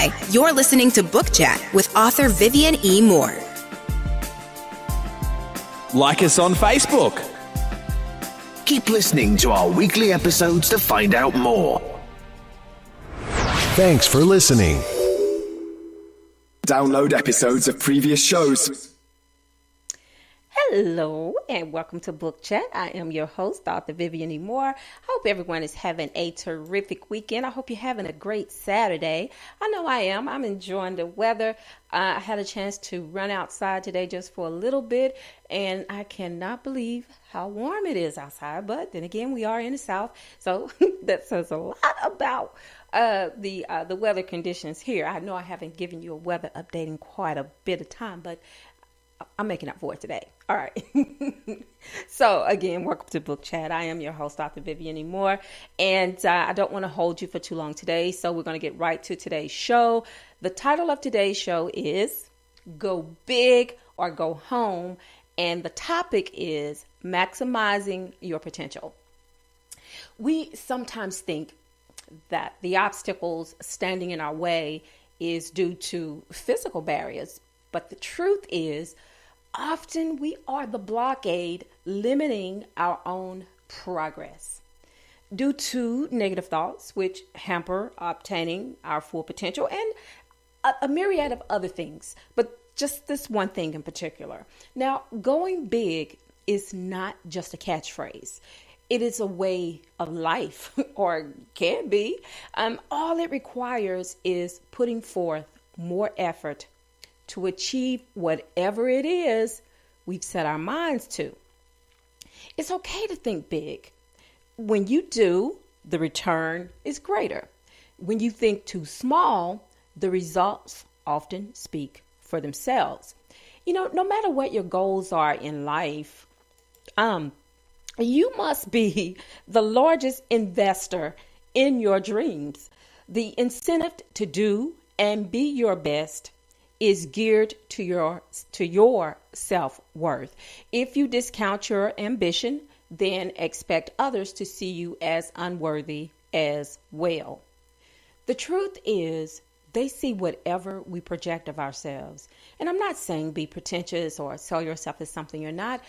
Hi, you're listening to Book Chat with author Vivian E. Moore. Like us on Facebook. Keep listening to our weekly episodes to find out more. Thanks for listening. Download episodes of previous shows. Hello and welcome to Book Chat. I am your host, Dr. Vivian E. Moore. I hope everyone is having a terrific weekend. I hope you're having a great Saturday. I know I am. I'm enjoying the weather. I had a chance to run outside today just for a little bit, and I cannot believe how warm it is outside. But then again, we are in the South, so that says a lot about the weather conditions here. I know I haven't given you a weather update in quite a bit of time, but I'm making up for it today. All right. So again, welcome to Book Chat. I am your host, Dr. Vivian E. Moore, and I don't want to hold you for too long today. So we're going to get right to today's show. The title of today's show is Go Big or Go Home. And the topic is maximizing your potential. We sometimes think that the obstacles standing in our way is due to physical barriers. But the truth is, often we are the blockade limiting our own progress due to negative thoughts, which hamper obtaining our full potential, and a myriad of other things. But just this one thing in particular. Now, going big is not just a catchphrase. It is a way of life, or can be. All it requires is putting forth more effort to achieve whatever it is we've set our minds to. It's okay to think big. When you do, the return is greater. When you think too small, the results often speak for themselves. You know, no matter what your goals are in life, you must be the largest investor in your dreams. The incentive to do and be your best is geared to your self-worth. If you discount your ambition, then expect others to see you as unworthy as well. The truth is, they see whatever we project of ourselves. And I'm not saying be pretentious or sell yourself as something you're not.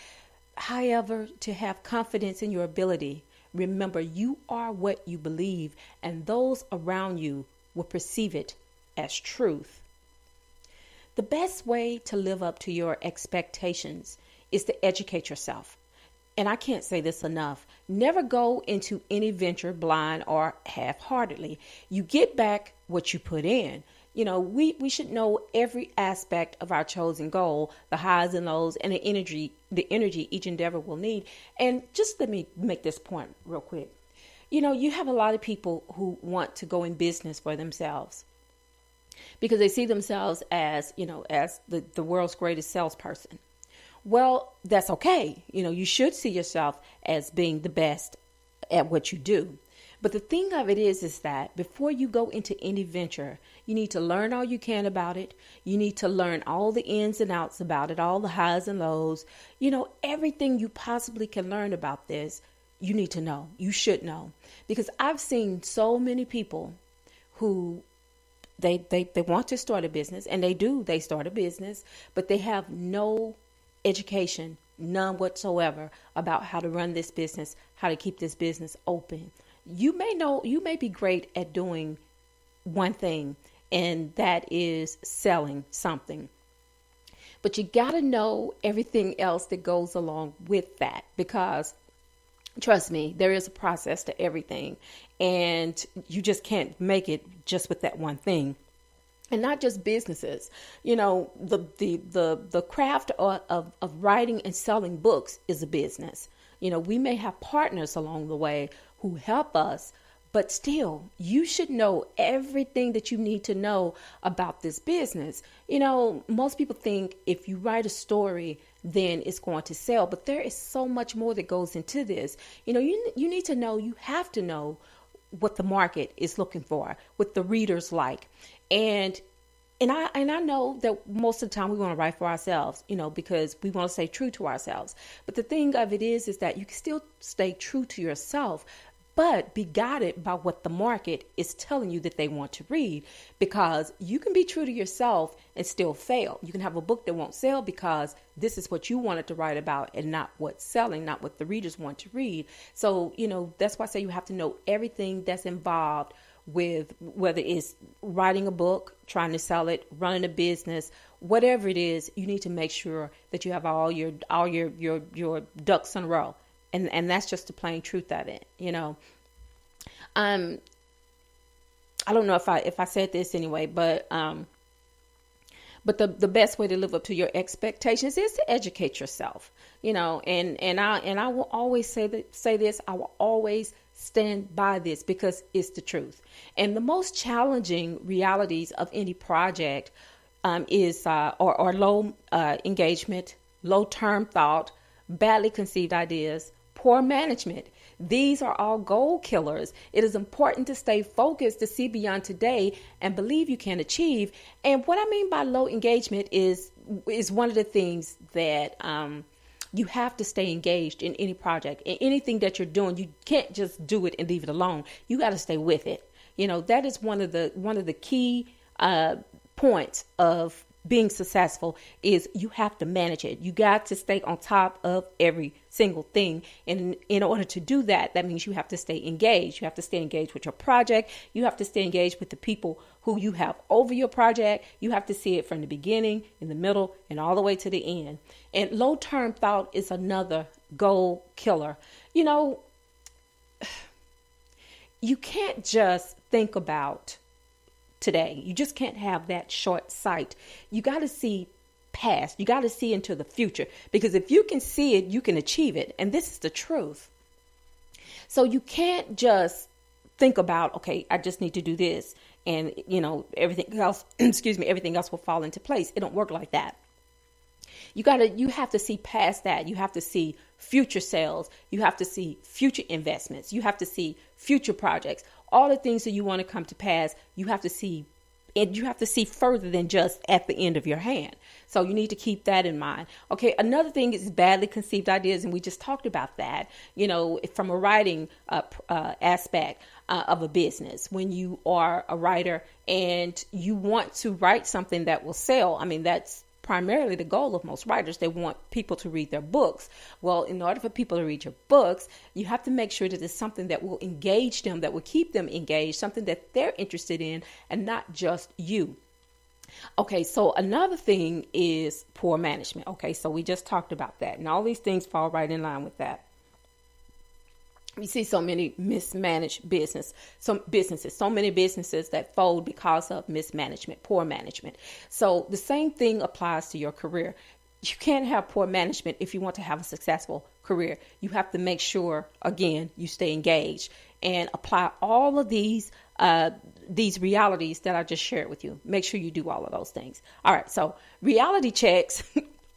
However, to have confidence in your ability, remember you are what you believe, and those around you will perceive it as truth. The best way to live up to your expectations is to educate yourself. And I can't say this enough. Never go into any venture blind or half-heartedly. You get back what you put in. You know, we should know every aspect of our chosen goal, the highs and lows, and the energy each endeavor will need. And just let me make this point real quick. You know, you have a lot of people who want to go in business for themselves, because they see themselves as, you know, as the world's greatest salesperson. Well, that's okay. You know, you should see yourself as being the best at what you do. But the thing of it is that before you go into any venture, you need to learn all you can about it. You need to learn all the ins and outs about it, all the highs and lows. You know, everything you possibly can learn about this, you need to know. You should know. Because I've seen so many people who They want to start a business, and they start a business, but they have no education, none whatsoever, about how to run this business, how to keep this business open. You may be great at doing one thing, and that is selling something. But you got to know everything else that goes along with that, because trust me, there is a process to everything, and you just can't make it just with that one thing. And not just businesses. You know, the craft of writing and selling books is a business. You know, we may have partners along the way who help us, but still, you should know everything that you need to know about this business. You know, most people think if you write a story, then it's going to sell. But there is so much more that goes into this. You know, you need to know, you have to know what the market is looking for, what the readers like. And I know that most of the time we want to write for ourselves, you know, because we want to stay true to ourselves. But the thing of it is that you can still stay true to yourself but be guided by what the market is telling you that they want to read, because you can be true to yourself and still fail. You can have a book that won't sell because this is what you wanted to write about and not what's selling, not what the readers want to read. So, that's why I say you have to know everything that's involved with whether it's writing a book, trying to sell it, running a business, whatever it is. You need to make sure that you have all your ducks in a row. And that's just the plain truth of it, I don't know if I said this anyway, but the best way to live up to your expectations is to educate yourself, and I will always say this. I will always stand by this because it's the truth. And the most challenging realities of any project is low engagement, low term thought, badly conceived ideas, poor management. These are all goal killers. It is important to stay focused, to see beyond today and believe you can achieve. And what I mean by low engagement is one of the things that you have to stay engaged in any project. In anything that you're doing, you can't just do it and leave it alone. You got to stay with it. That is one of the key points of being successful is you have to manage it. You got to stay on top of every single thing. And in order to do that, that means you have to stay engaged. You have to stay engaged with your project. You have to stay engaged with the people who you have over your project. You have to see it from the beginning, in the middle, and all the way to the end. And low-term thought is another goal killer. You can't just think about today. You just can't have that short sight. You got to see past. You got to see into the future, because if you can see it, you can achieve it. And this is the truth. So you can't just think about, okay, I just need to do this and, everything else, everything else will fall into place. It don't work like that. You have to see past that. You have to see future sales. You have to see future investments. You have to see future projects. All the things that you want to come to pass, you have to see, and you have to see further than just at the end of your hand. So you need to keep that in mind. Okay, another thing is badly conceived ideas, and we just talked about that, from a writing aspect of a business. When you are a writer and you want to write something that will sell, that's primarily the goal of most writers. They want people to read their books. Well, in order for people to read your books, you have to make sure that it's something that will engage them, that will keep them engaged, something that they're interested in, and not just you. Okay, so another thing is poor management. Okay, so we just talked about that, and all these things fall right in line with that. We see so many mismanaged so many businesses that fold because of mismanagement, poor management. So the same thing applies to your career. You can't have poor management if you want to have a successful career. You have to make sure, again, you stay engaged and apply all of these realities that I just shared with you. Make sure you do all of those things. All right. So reality checks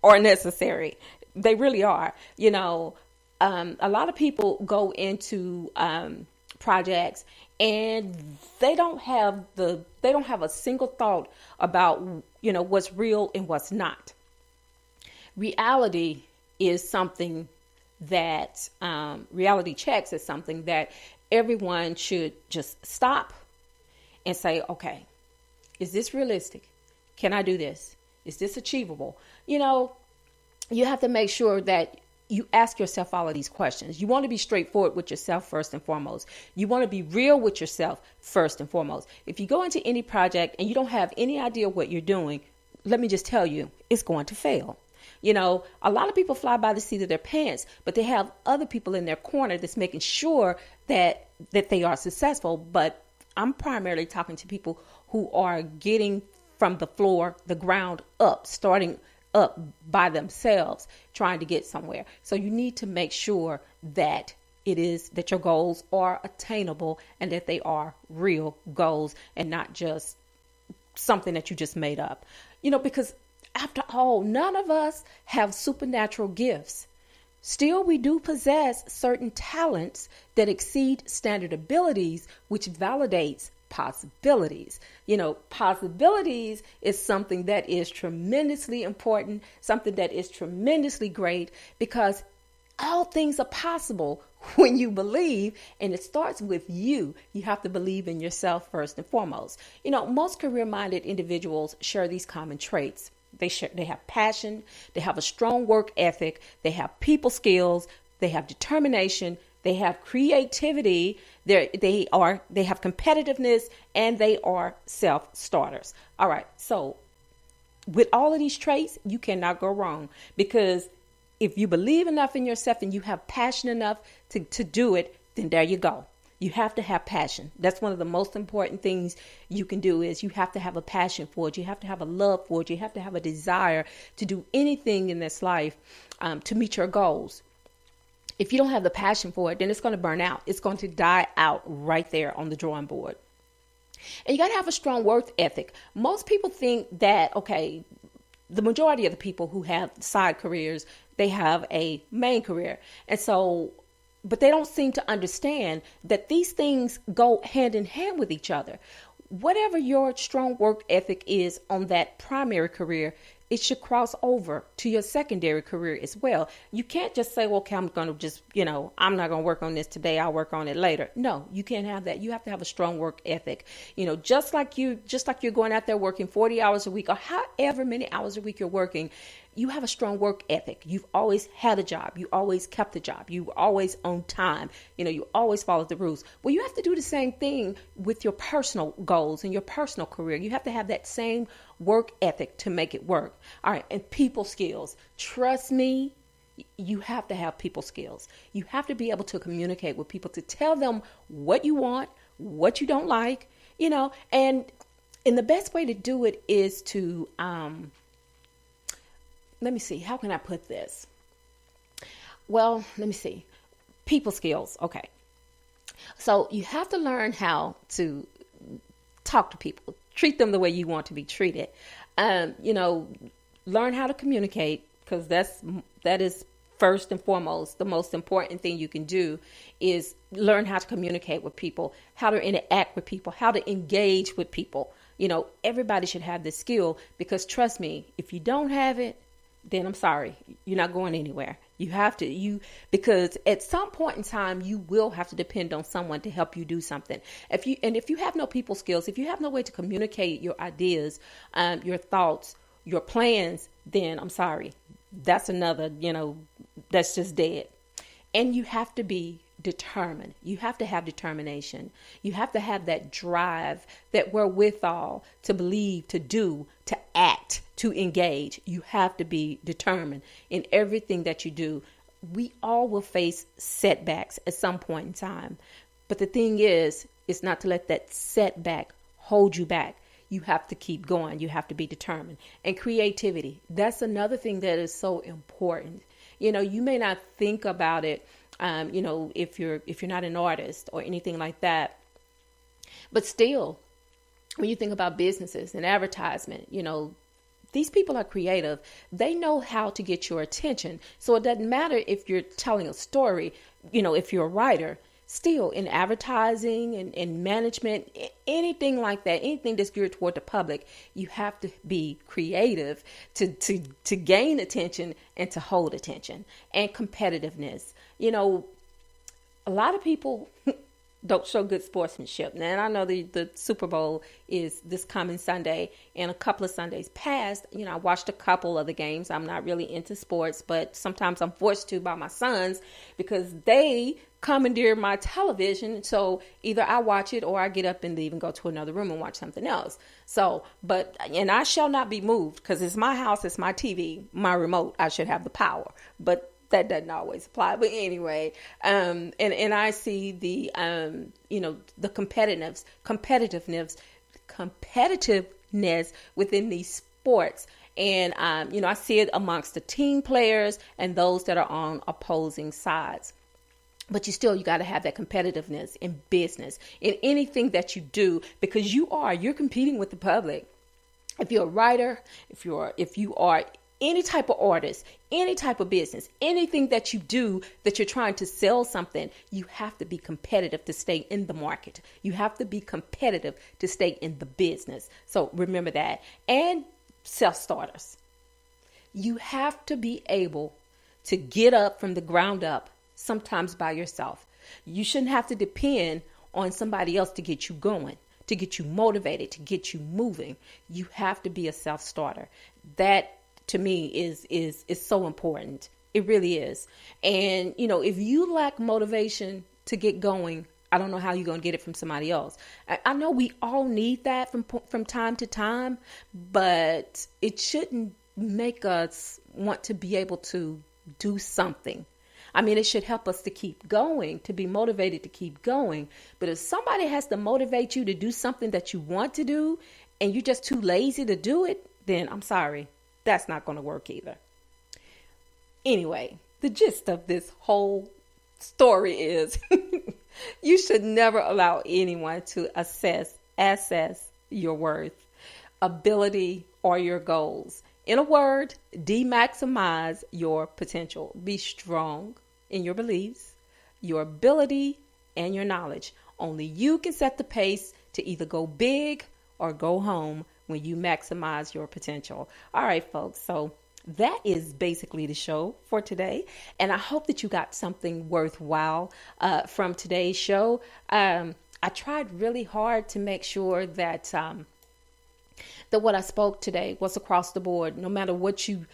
are necessary. They really are. A lot of people go into projects and they don't have a single thought about what's real and what's not. Reality is something that reality checks is something that everyone should just stop and say, okay, is this realistic? Can I do this? Is this achievable? You have to make sure that you ask yourself all of these questions. You want to be straightforward with yourself first and foremost. You want to be real with yourself first and foremost. If you go into any project and you don't have any idea what you're doing, let me just tell you, it's going to fail. A lot of people fly by the seat of their pants, but they have other people in their corner that's making sure that they are successful. But I'm primarily talking to people who are getting from the floor, the ground up, starting up by themselves, trying to get somewhere. So you need to make sure that that your goals are attainable and that they are real goals and not just something that you just made up. Because after all, none of us have supernatural gifts. Still, we do possess certain talents that exceed standard abilities, which validates possibilities. Possibilities is something that is tremendously important, something that is tremendously great, because all things are possible when you believe, and it starts with you. You have to believe in yourself first and foremost. Most career-minded individuals share these common traits. They have passion, they have a strong work ethic, they have people skills, they have determination, they have creativity, they have competitiveness, and they are self-starters. All right, so with all of these traits, you cannot go wrong, because if you believe enough in yourself and you have passion enough to do it, then there you go. You have to have passion. That's one of the most important things you can do, is you have to have a passion for it. You have to have a love for it. You have to have a desire to do anything in this life to meet your goals. If you don't have the passion for it, then it's going to burn out. It's going to die out right there on the drawing board. And you got to have a strong work ethic. Most people think that, okay, the majority of the people who have side careers, they have a main career. And so, but they don't seem to understand that these things go hand in hand with each other. Whatever your strong work ethic is on that primary career, it should cross over to your secondary career as well. You can't just say, well, okay, I'm going to just, I'm not going to work on this today. I'll work on it later. No, you can't have that. You have to have a strong work ethic. Just like you're going out there working 40 hours a week or however many hours a week you're working, you have a strong work ethic. You've always had a job. You always kept a job. You were always on time. You always followed the rules. Well, you have to do the same thing with your personal goals and your personal career. You have to have that same work ethic to make it work. All right. And people skills. Trust me, you have to have people skills. You have to be able to communicate with people, to tell them what you want, what you don't like, and the best way to do it is to, let me see, how can I put this? Well, let me see. People skills. Okay. So you have to learn how to talk to people, treat them the way you want to be treated. Learn how to communicate, because that is first and foremost the most important thing you can do, is learn how to communicate with people, how to interact with people, how to engage with people. Everybody should have this skill, because trust me, if you don't have it, then I'm sorry, you're not going anywhere. You have to, because at some point in time, you will have to depend on someone to help you do something. If you have no people skills, if you have no way to communicate your ideas, your thoughts, your plans, then I'm sorry, that's another, that's just dead. And you have to be determined. You have to have determination. You have to have that drive, that wherewithal to believe, to do, to act, to engage. You have to be determined in everything that you do. We all will face setbacks at some point in time. But the thing is not to let that setback hold you back. You have to keep going. You have to be determined. And creativity, that's another thing that is so important. You may not think about it, if you're not an artist or anything like that. But still, when you think about businesses and advertisement, these people are creative. They know how to get your attention. So it doesn't matter if you're telling a story, if you're a writer, still in advertising and in management, anything like that, anything that's geared toward the public, you have to be creative to gain attention and to hold attention. And competitiveness. A lot of people don't show good sportsmanship. Now, and I know the Super Bowl is this coming Sunday, and a couple of Sundays past, I watched a couple of the games. I'm not really into sports, but sometimes I'm forced to by my sons, because they commandeer my television. So either I watch it or I get up and leave and go to another room and watch something else. So, and I shall not be moved, because it's my house, it's my TV, my remote. I should have the power, but that doesn't always apply. But anyway, and I see the, the competitiveness within these sports. And, I see it amongst the team players and those that are on opposing sides. But you got to have that competitiveness in business, in anything that you do, because you're competing with the public. If you're a writer, if you are any type of artist, any type of business, anything that you do that you're trying to sell something, you have to be competitive to stay in the market. You have to be competitive to stay in the business. So remember that. And self-starters. You have to be able to get up from the ground up sometimes by yourself. You shouldn't have to depend on somebody else to get you going, to get you motivated, to get you moving. You have to be a self-starter. That to me is so important. It really is. And, you know, if you lack motivation to get going, I don't know how you're going to get it from somebody else. I know we all need that from time to time, but it shouldn't make us want to be able to do something. I mean, it should help us to keep going, to be motivated to keep going. But if somebody has to motivate you to do something that you want to do and you're just too lazy to do it, then I'm sorry, that's not going to work either. Anyway, the gist of this whole story is you should never allow anyone to assess your worth, ability, or your goals. In a word, de-maximize your potential. Be strong in your beliefs, your ability, and your knowledge. Only you can set the pace to either go big or go home when you maximize your potential. All right, folks. So that is basically the show for today. And I hope that you got something worthwhile from today's show. I tried really hard to make sure that that what I spoke today was across the board, no matter what your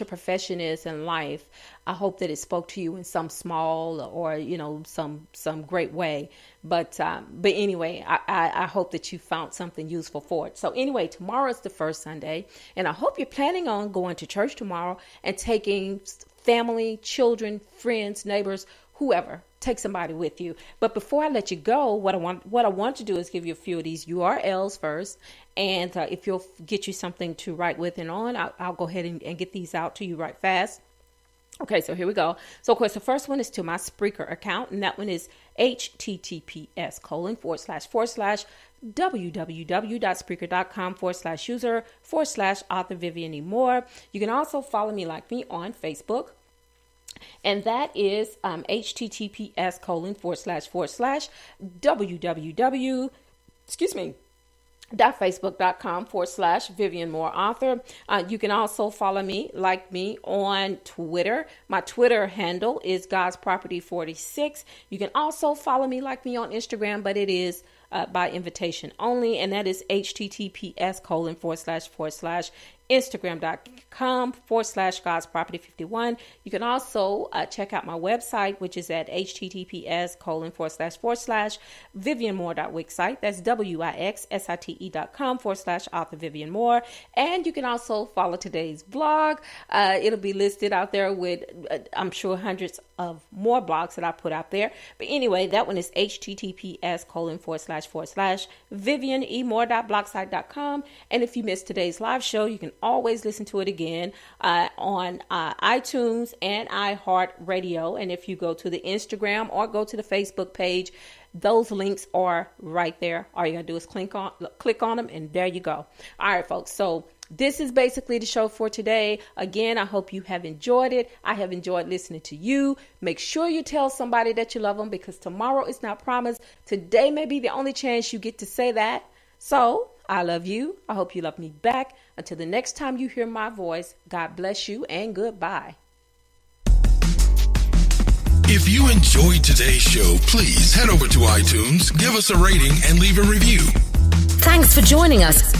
profession is in life. I hope that it spoke to you in some small or, you know, some great way. But anyway, I hope that you found something useful for it. So anyway, tomorrow is the first Sunday, and I hope you're planning on going to church tomorrow and taking family, children, friends, neighbors, whoever. Take somebody with you. But before I let you go, what I want to do is give you a few of these URLs first. And if you'll get you something to write with and on, I'll go ahead and get these out to you right fast. Okay, so here we go. So, of course, the first one is to my Spreaker account, and that one is https://www.spreaker.com/user/author Vivian E. Moore. You can also follow me, like me, on Facebook. And that is https://www.facebook.com/Vivian Moore Author. You can also follow me, like me, on Twitter. My Twitter handle is God's Property 46. You can also follow me, like me, on Instagram, but it is by invitation only, and that is https://Instagram.com/God's Property 51. You can also check out my website, which is at https://VivianMoore.wixsite. That's WIXSITE.com/author Vivian Moore. And you can also follow today's blog. It'll be listed out there with, I'm sure, hundreds of more blogs that I put out there. But anyway, that one is https://VivianEmore.blogspot.com. And if you missed today's live show, you can always listen to it again on iTunes and iHeartRadio. And if you go to the Instagram or go to the Facebook page, those links are right there. All you gotta do is click on them, and there you go. All right, folks. So this is basically the show for today. Again, I hope you have enjoyed it. I have enjoyed listening to you. Make sure you tell somebody that you love them, because tomorrow is not promised. Today may be the only chance you get to say that. So I love you. I hope you love me back. Until the next time you hear my voice, God bless you and goodbye. If you enjoyed today's show, please head over to iTunes, give us a rating, and leave a review. Thanks for joining us